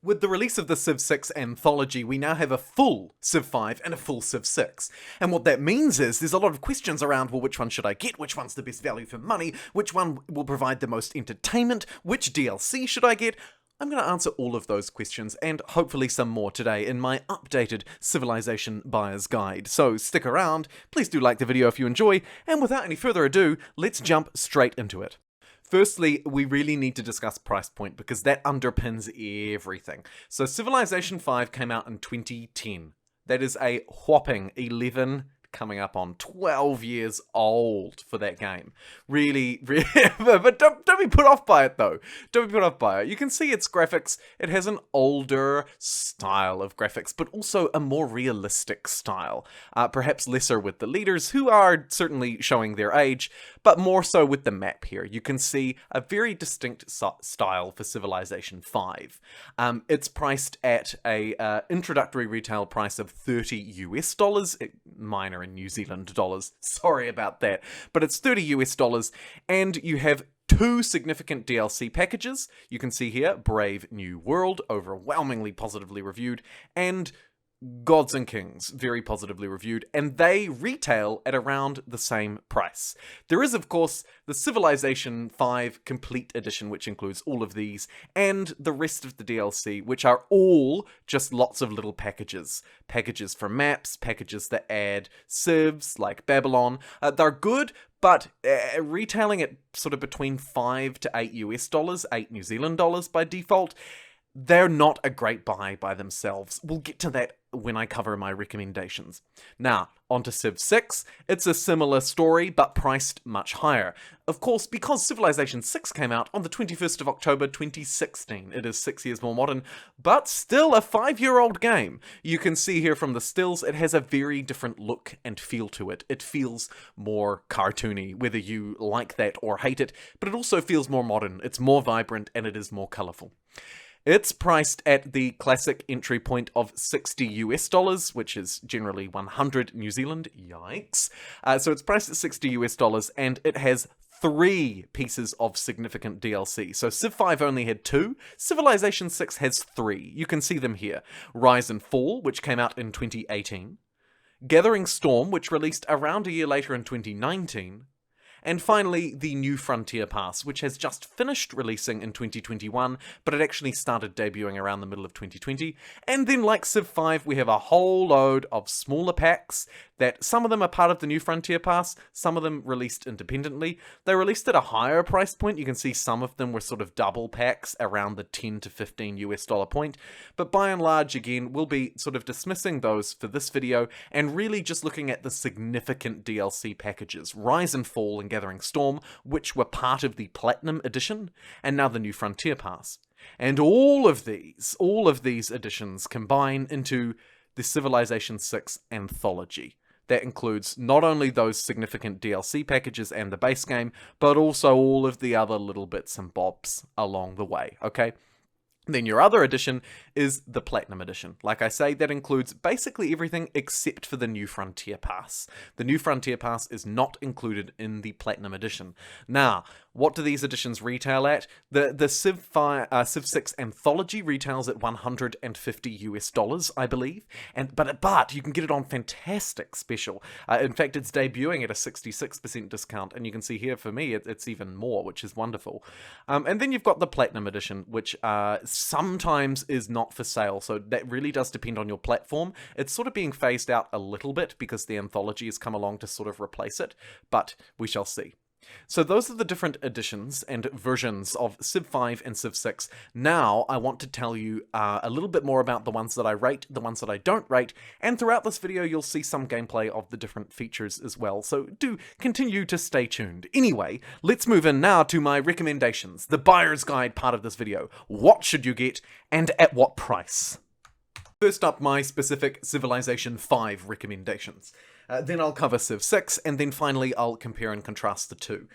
With the release of the Civ 6 Anthology, we now have a full Civ 5 and a full Civ 6. And what that means is there's a lot of questions around, well, which one should I get? Which one's the best value for money? Which one will provide the most entertainment? Which DLC should I get? I'm going to answer all of those questions and hopefully some more today in my updated Civilization Buyer's Guide. So stick around, please do like the video if you enjoy, and without any further ado, let's jump straight into it. Firstly, we really need to discuss price point because that underpins everything. So Civilization 5 came out in 2010. That is a whopping 11, coming up on 12 years old for that game. Really, but don't be put off by it though. Don't be put off by it. You can see its graphics. It has an older style of graphics, but also a more realistic style. Perhaps lesser with the leaders, who are certainly showing their age, but more so with the map here. You can see a very distinct style for Civilization 5. It's priced at a introductory retail price of $30 US, minor in New Zealand dollars. Sorry about that, but it's $30 US, and you have two significant DLC packages. You can see here, Brave New World, overwhelmingly positively reviewed, and Gods and Kings, very positively reviewed, and they retail at around the same price. There is, of course, the Civilization 5 Complete Edition, which includes all of these, and the rest of the DLC, which are all just lots of little packages. Packages for maps, packages that add civs, like Babylon. They're good, but retailing at sort of between $5 to $8 US, 8 New Zealand dollars by default, they're not a great buy by themselves. We'll get to that when I cover my recommendations. Now, onto Civ 6. It's a similar story, but priced much higher. Of course, because Civilization 6 came out on the 21st of October 2016. It is 6 years more modern, but still a 5-year-old game. You can see here from the stills, it has a very different look and feel to it. It feels more cartoony, whether you like that or hate it, but it also feels more modern. It's more vibrant and it is more colourful. It's priced at the classic entry point of $60 US, which is generally 100 New Zealand. Yikes. So it's priced at $60 US, and it has 3 pieces of significant DLC. So Civ 5 only had 2. Civilization 6 has 3. You can see them here. Rise and Fall, which came out in 2018. Gathering Storm, which released around a year later in 2019. And finally, the New Frontier Pass, which has just finished releasing in 2021, but it actually started debuting around the middle of 2020. And then, like Civ 5, we have a whole load of smaller packs that some of them are part of the New Frontier Pass, some of them released independently. They released at a higher price point. You can see some of them were sort of double packs around the $10 to $15 US point. But by and large, again, we'll be sort of dismissing those for this video and really just looking at the significant DLC packages. Rise and Fall and Gathering Storm, which were part of the Platinum Edition, and now the New Frontier Pass. And all of these editions combine into the Civilization 6 Anthology. That includes not only those significant DLC packages and the base game, but also all of the other little bits and bobs along the way, okay? Then your other edition is the Platinum Edition. Like I say, that includes basically everything except for the New Frontier Pass. The New Frontier Pass is not included in the Platinum Edition. Now, what do these editions retail at? The Civ 6 Anthology retails at $150 US, I believe. But you can get it on fantastic special. In fact, it's debuting at a 66% discount, and you can see here for me it's even more, which is wonderful. And then you've got the Platinum Edition, which sometimes is not for sale, so that really does depend on your platform. It's sort of being phased out a little bit because the Anthology has come along to sort of replace it, but we shall see. So those are the different editions and versions of Civ 5 and Civ 6. Now I want to tell you a little bit more about the ones that I rate, the ones that I don't rate, and throughout this video you'll see some gameplay of the different features as well, so do continue to stay tuned. Anyway, let's move in now to my recommendations, the buyer's guide part of this video. What should you get, and at what price? First up, my specific Civilization 5 recommendations. Then I'll cover Civ 6, and then finally I'll compare and contrast the two.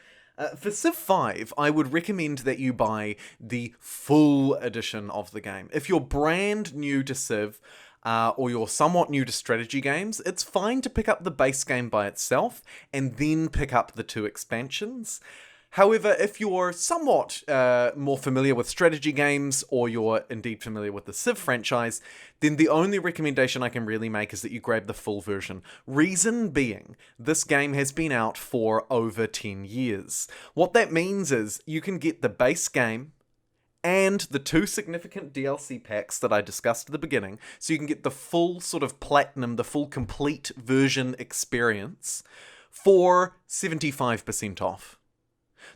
For Civ 5, I would recommend that you buy the full edition of the game. If you're brand new to Civ, or you're somewhat new to strategy games, it's fine to pick up the base game by itself, and then pick up the 2 expansions. However, if you're somewhat more familiar with strategy games, or you're indeed familiar with the Civ franchise, then the only recommendation I can really make is that you grab the full version. Reason being, this game has been out for over 10 years. What that means is you can get the base game and the 2 significant DLC packs that I discussed at the beginning, so you can get the full sort of platinum, the full complete version experience for 75% off.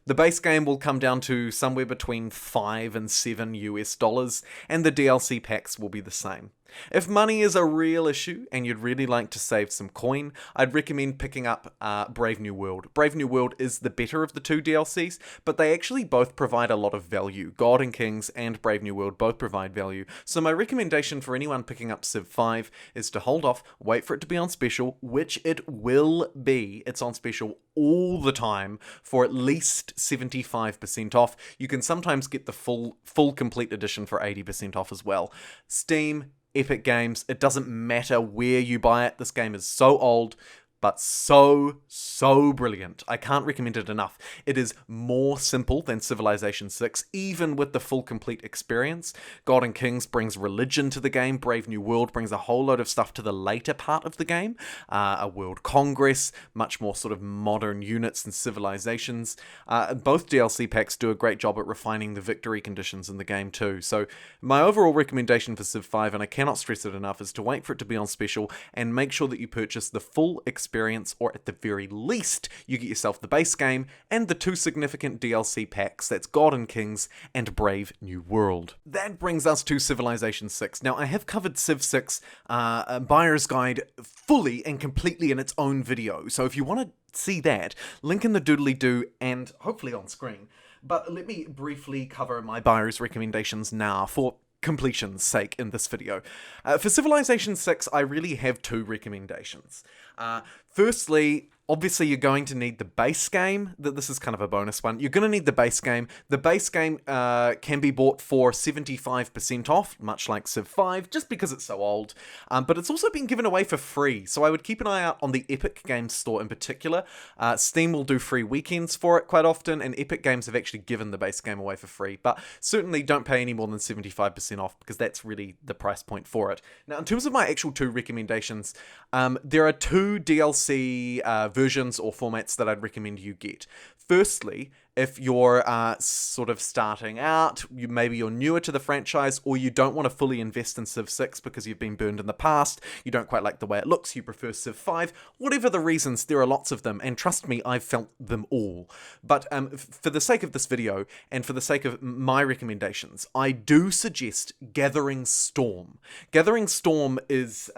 The base game will come down to somewhere between $5 and $7 US, and the DLC packs will be the same. If money is a real issue and you'd really like to save some coin, I'd recommend picking up Brave New World. Brave New World is the better of the 2 DLCs, but they actually both provide a lot of value. God and Kings and Brave New World both provide value. So my recommendation for anyone picking up Civ 5 is to hold off, wait for it to be on special, which it will be. It's on special all the time for at least 75% off. You can sometimes get the full complete edition for 80% off as well. Steam, Epic Games, it doesn't matter where you buy it. This game is so old, but so brilliant. I can't recommend it enough. It is more simple than Civilization 6, even with the full complete experience. God and Kings brings religion to the game. Brave New World brings a whole load of stuff to the later part of the game. A World Congress, much more sort of modern units and civilizations. Both DLC packs do a great job at refining the victory conditions in the game too. So my overall recommendation for Civ 5, and I cannot stress it enough, is to wait for it to be on special and make sure that you purchase the full experience, or at the very least, you get yourself the base game and the 2 significant DLC packs. That's God and Kings and Brave New World. That brings us to Civilization 6. Now, I have covered Civ 6 Buyer's Guide fully and completely in its own video, so if you want to see that, link in the doodly-doo and hopefully on screen. But let me briefly cover my buyer's recommendations now for completion's sake in this video. For Civilization 6, I really have 2 recommendations. Firstly, obviously you're going to need the base game. This is kind of a bonus one. You're going to need the base game. The base game can be bought for 75% off, much like Civ 5, just because it's so old. But it's also been given away for free, so I would keep an eye out on the Epic Games Store in particular. Steam will do free weekends for it quite often, and Epic Games have actually given the base game away for free. But certainly don't pay any more than 75% off, because that's really the price point for it. Now, in terms of my actual 2 recommendations, there are 2 DLC versions or formats that I'd recommend you get. Firstly, if you're sort of starting out, maybe you're newer to the franchise, or you don't want to fully invest in Civ 6 because you've been burned in the past, you don't quite like the way it looks, you prefer Civ 5, whatever the reasons, there are lots of them, and trust me, I've felt them all. But for the sake of this video, and for the sake of my recommendations, I do suggest Gathering Storm. Gathering Storm is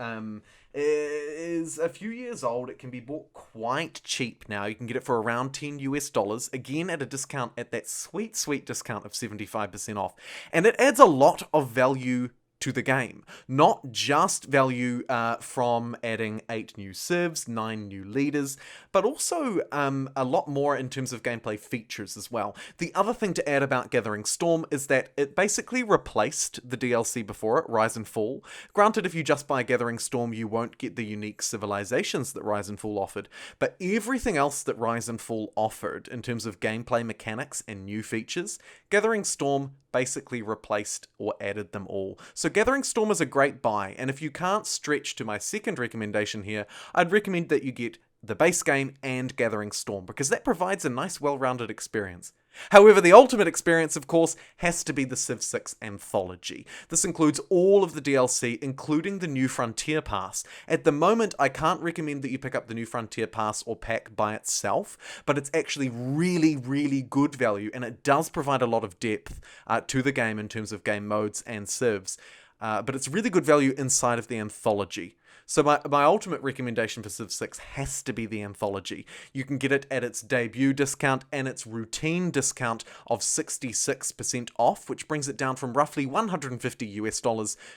a few years old. It can be bought quite cheap now. You can get it for around $10 US, again at a discount, at that sweet discount of 75% off. And it adds a lot of value to the game. Not just value from adding 8 new civs, 9 new leaders, but also a lot more in terms of gameplay features as well. The other thing to add about Gathering Storm is that it basically replaced the DLC before it, Rise and Fall. Granted, if you just buy Gathering Storm, you won't get the unique civilizations that Rise and Fall offered, but everything else that Rise and Fall offered in terms of gameplay mechanics and new features, Gathering Storm basically replaced or added them all. So Gathering Storm is a great buy, and if you can't stretch to my second recommendation here, I'd recommend that you get the base game and Gathering Storm, because that provides a nice well-rounded experience. However, the ultimate experience, of course, has to be the Civ 6 Anthology. This includes all of the DLC, including the New Frontier Pass. At the moment, I can't recommend that you pick up the New Frontier Pass or pack by itself, but it's actually really good value, and it does provide a lot of depth to the game in terms of game modes and civs. But it's really good value inside of the Anthology. So my ultimate recommendation for Civ 6 has to be the Anthology. You can get it at its debut discount and its routine discount of 66% off, which brings it down from roughly $150 US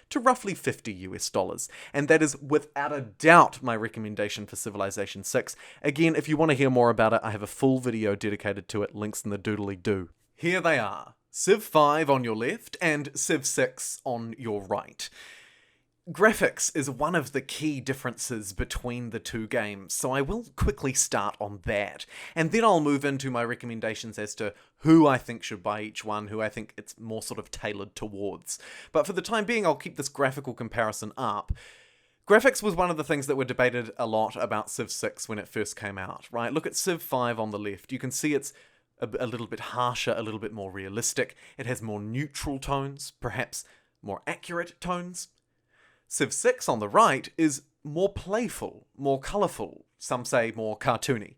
to roughly $50 US. And that is without a doubt my recommendation for Civilization 6. Again, if you want to hear more about it, I have a full video dedicated to it, links in the doodly-doo. Here they are. Civ 5 on your left and Civ 6 on your right. Graphics is one of the key differences between the two games, so I will quickly start on that, and then I'll move into my recommendations as to who I think should buy each one, who I think it's more sort of tailored towards. But for the time being, I'll keep this graphical comparison up. Graphics was one of the things that were debated a lot about Civ 6 when it first came out, right? Look at Civ 5 on the left. You can see it's a little bit harsher, a little bit more realistic. It has more neutral tones, perhaps more accurate tones. Civ 6 on the right is more playful, more colourful, some say more cartoony.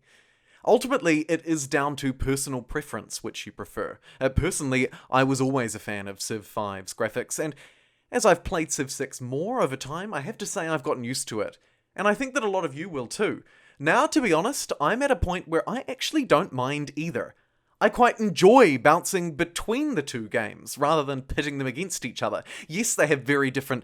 Ultimately, it is down to personal preference which you prefer. Personally, I was always a fan of Civ 5's graphics, and as I've played Civ 6 more over time, I have to say I've gotten used to it. And I think that a lot of you will too. Now, to be honest, I'm at a point where I actually don't mind either. I quite enjoy bouncing between the two games, rather than pitting them against each other. Yes, they have very different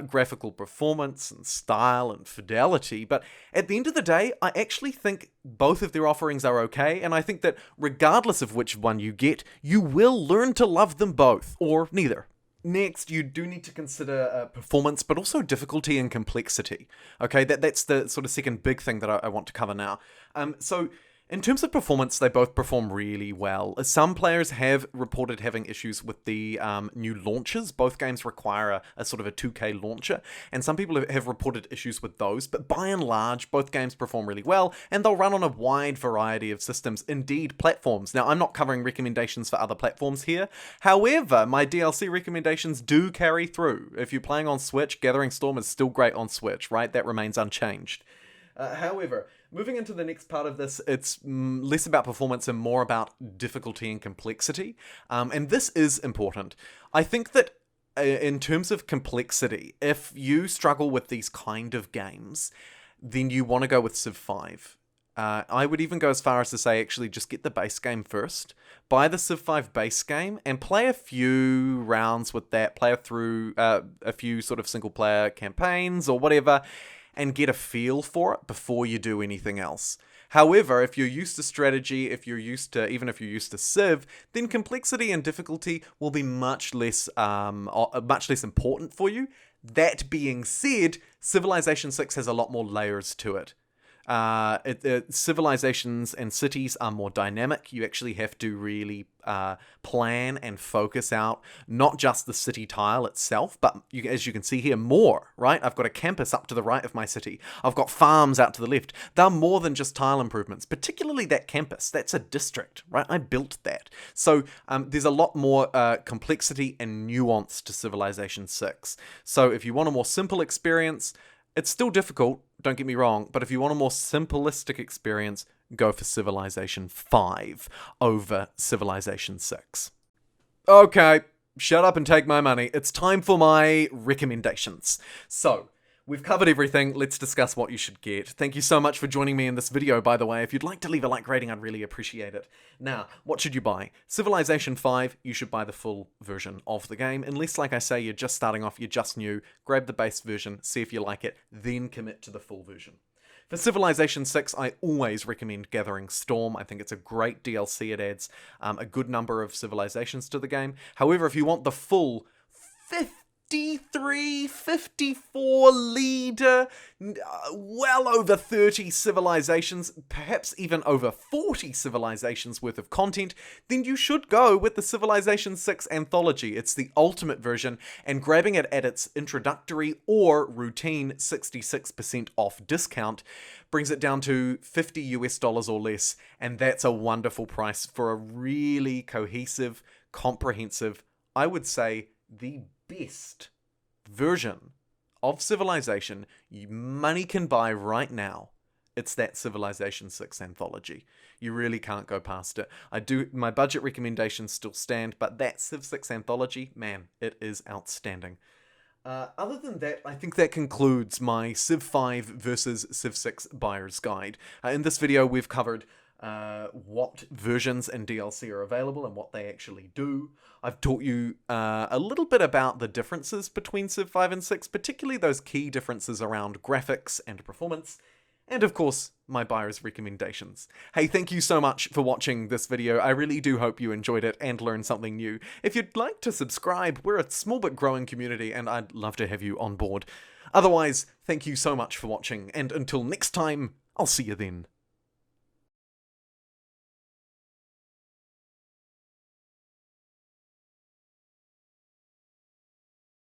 graphical performance and style and fidelity, but at the end of the day, I actually think both of their offerings are okay, and I think that regardless of which one you get, you will learn to love them both, or neither. Next, you do need to consider performance, but also difficulty and complexity. Okay, that's the sort of second big thing that I want to cover now. So, in terms of performance, they both perform really well. Some players have reported having issues with the new launchers. Both games require a sort of a 2K launcher, and some people have reported issues with those, but by and large, both games perform really well, and they'll run on a wide variety of systems, indeed platforms. Now, I'm not covering recommendations for other platforms here. However, my DLC recommendations do carry through. If you're playing on Switch, Gathering Storm is still great on Switch, right? That remains unchanged. However, moving into the next part of this, it's less about performance and more about difficulty and complexity. And this is important. I think that in terms of complexity, if you struggle with these kind of games, then you want to go with Civ 5. I would even go as far as to say actually just get the base game first. Buy the Civ 5 base game and play a few rounds with that. Play through a few sort of single player campaigns or whatever, and get a feel for it before you do anything else. However, if you're used to strategy, even if you're used to Civ, then complexity and difficulty will be much less important for you. That being said, Civilization 6 has a lot more layers to it. Civilizations and cities are more dynamic. You actually have to really plan and focus out not just the city tile itself, but as you can see here, more, right? I've got a campus up to the right of my city. I've got farms out to the left. They're more than just tile improvements, particularly that campus. That's a district, right? I built that. So there's a lot more complexity and nuance to Civilization 6. So if you want a more simple experience, it's still difficult, don't get me wrong, but if you want a more simplistic experience, go for Civilization 5 over Civilization 6. Okay, shut up and take my money. It's time for my recommendations. So, we've covered everything. Let's discuss what you should get. Thank you so much for joining me in this video, by the way. If you'd like to leave a like rating, I'd really appreciate it. Now, what should you buy? Civilization 5, you should buy the full version of the game. Unless, like I say, you're just starting off, you're just new, grab the base version, see if you like it, then commit to the full version. For Civilization 6, I always recommend Gathering Storm. I think it's a great DLC. It adds a good number of civilizations to the game. However, if you want the full 54 leader, well over 30 civilizations, perhaps even over 40 civilizations worth of content, then you should go with the Civilization 6 Anthology. It's the ultimate version, and grabbing it at its introductory or routine 66% off discount brings it down to $50 or less, and that's a wonderful price for a really cohesive, comprehensive, I would say the best version of Civilization money can buy right now. It's that Civilization 6 Anthology. You really can't go past it. My budget recommendations still stand, but that Civ 6 Anthology, man, it is outstanding. Other than that, I think that concludes my Civ 5 versus Civ 6 buyer's guide. In this video, we've covered what versions and DLC are available and what they actually do. I've taught you a little bit about the differences between Civ 5 and 6, particularly those key differences around graphics and performance. and of course, my buyer's recommendations. Hey, thank you so much for watching this video. I really do hope you enjoyed it and learned something new. If you'd like to subscribe, we're a small but growing community, and I'd love to have you on board. Otherwise, thank you so much for watching, and until next time, I'll see you then.